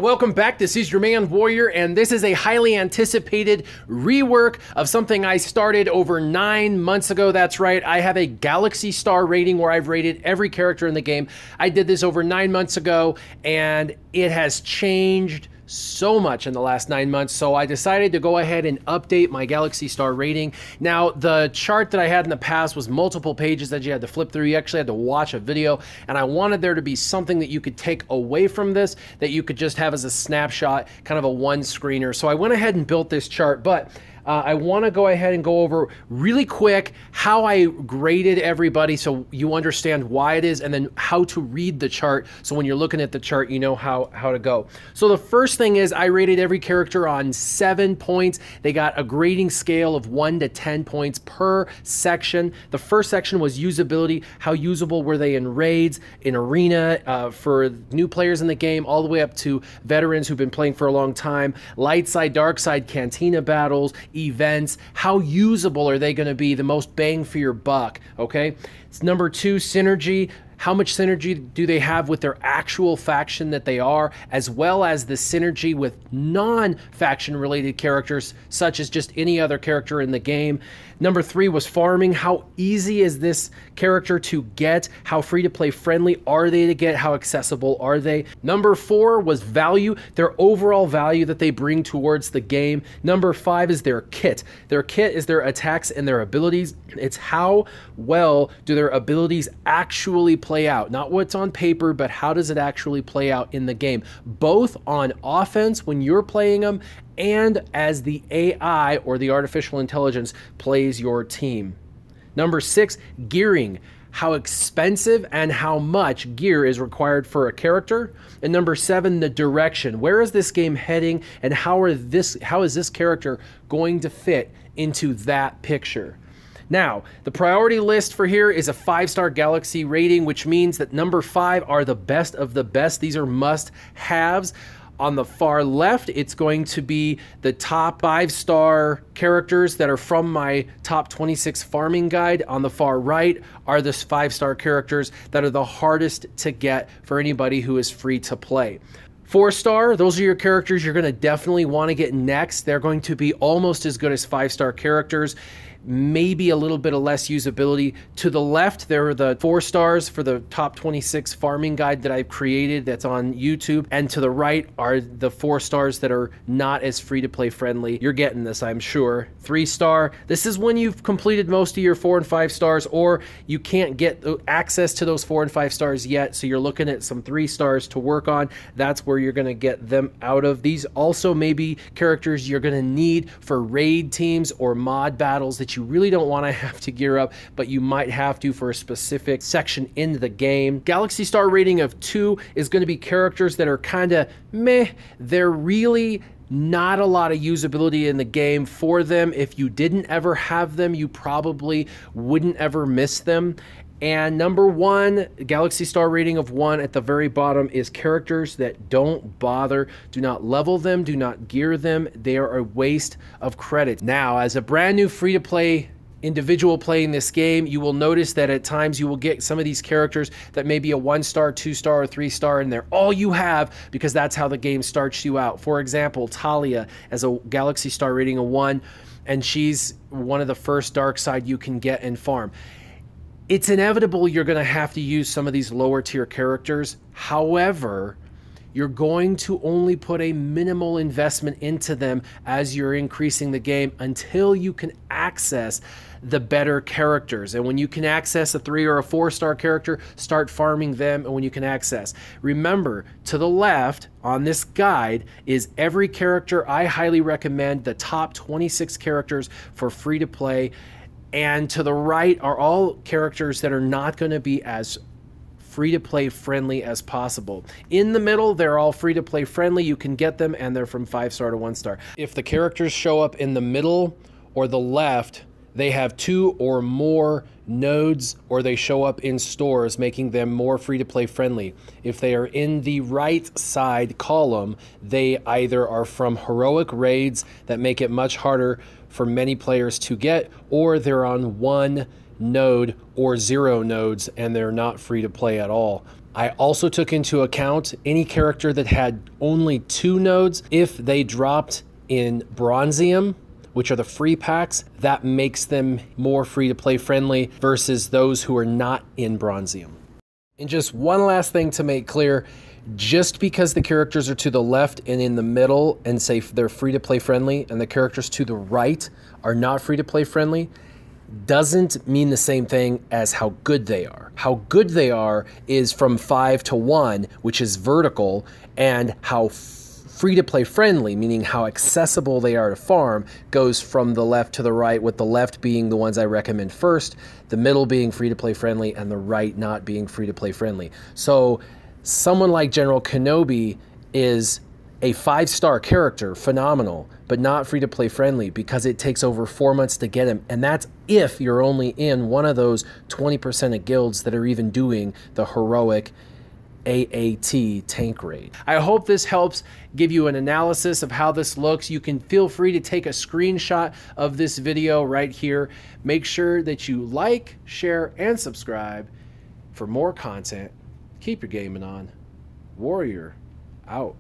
welcome back. This is your man Warrior, and this is a highly anticipated rework of something I started over 9 months ago. That's right, I have a Galaxy Star rating where I've rated every character in the game. I did this over 9 months ago, and it has changed so much in the last 9 months, so I decided to go ahead and update my Galaxy Star rating. Now, the chart that I had in the past was multiple pages that you had to flip through. You actually had to watch a video, and I wanted there to be something that you could take away from this that you could just have as a snapshot, kind of a one-screener. So I went ahead and built this chart, but I want to go ahead and go over really quick how I graded everybody so you understand why it is, and then how to read the chart so when you're looking at the chart you know how to go. So the first thing is I rated every character on 7 points. They got a grading scale of 1 to 10 points per section. The first section was usability. How usable were they in raids, in arena, for new players in the game, all the way up to veterans who've been playing for a long time. Light side, dark side, cantina battles, events. How usable are they going to be? The most bang for your buck, okay? It's number 2, synergy. How much synergy do they have with their actual faction that they are, as well as the synergy with non-faction related characters, such as just any other character in the game. Number 3 was farming. How easy is this character to get? How free-to-play friendly are they to get? How accessible are they? Number 4 was value, their overall value that they bring towards the game. Number 5 is their kit. Their kit is their attacks and their abilities. It's how well do their abilities actually play out. Not what's on paper, but how does it actually play out in the game, both on offense when you're playing them and as the AI or the artificial intelligence plays your team. Number 6, gearing. How expensive and how much gear is required for a character. And number 7, the direction. Where is this game heading, and how is this character going to fit into that picture? Now, the priority list for here is a 5-star Galaxy rating, which means that number 5 are the best of the best. These are must-haves. On the far left, it's going to be the top 5-star characters that are from my top 26 farming guide. On the far right are the 5-star characters that are the hardest to get for anybody who is free to play. 4-star, those are your characters you're going to definitely want to get next. They're going to be almost as good as 5-star characters. Maybe a little bit of less usability. To the left, there are the 4 stars for the top 26 farming guide that I've created that's on YouTube. And to the right are the 4 stars that are not as free-to-play friendly. You're getting this, I'm sure. 3-star, this is when you've completed most of your 4 and 5 stars, or you can't get access to those 4 and 5 stars yet, so you're looking at some 3 stars to work on. That's where you're going to get them out of. These also may be characters you're going to need for raid teams or mod battles that you really don't want to have to gear up, but you might have to for a specific section in the game. Galaxy Star rating of 2 is going to be characters that are kind of meh. They're really not a lot of usability in the game for them. If you didn't ever have them, you probably wouldn't ever miss them. And number 1, Galaxy Star rating of 1 at the very bottom is characters that don't bother. Do not level them, do not gear them. They are a waste of credit. Now, as a brand new free-to-play individual playing this game, you will notice that at times you will get some of these characters that may be a 1-star, 2-star, or 3-star, and they're all you have because that's how the game starts you out. For example, Talia as a Galaxy Star rating of 1, and she's one of the first dark side you can get and farm. It's inevitable you're going to have to use some of these lower tier characters. However, you're going to only put a minimal investment into them as you're increasing the game until you can access the better characters. And when you can access a 3 or a 4-star character, start farming them. And when you can access, remember, to the left on this guide is every character I highly recommend, the top 26 characters for free to play. And to the right are all characters that are not going to be as free-to-play friendly as possible. In the middle, they're all free-to-play friendly. You can get them, and they're from 5-star to 1-star. If the characters show up in the middle or the left, they have 2 or more nodes, or they show up in stores, making them more free-to-play friendly. If they are in the right side column, they either are from heroic raids that make it much harder for many players to get, or they're on 1 node or 0 nodes, and they're not free to play at all. I also took into account any character that had only 2 nodes. If they dropped in Bronzium, which are the free packs, that makes them more free to play friendly versus those who are not in Bronzium. And just one last thing to make clear, just because the characters are to the left and in the middle and say they're free to play friendly and the characters to the right are not free to play friendly, doesn't mean the same thing as how good they are. How good they are is from 5 to 1, which is vertical, and how free to play friendly, meaning how accessible they are to farm, goes from the left to the right, with the left being the ones I recommend first, the middle being free to play friendly, and the right not being free to play friendly. So someone like General Kenobi is a 5-star character, phenomenal, but not free to play friendly because it takes over 4 months to get him. And that's if you're only in one of those 20% of guilds that are even doing the heroic AAT tank raid. I hope this helps give you an analysis of how this looks. You can feel free to take a screenshot of this video right here. Make sure that you like, share, and subscribe for more content. Keep your gaming on. Warrior out.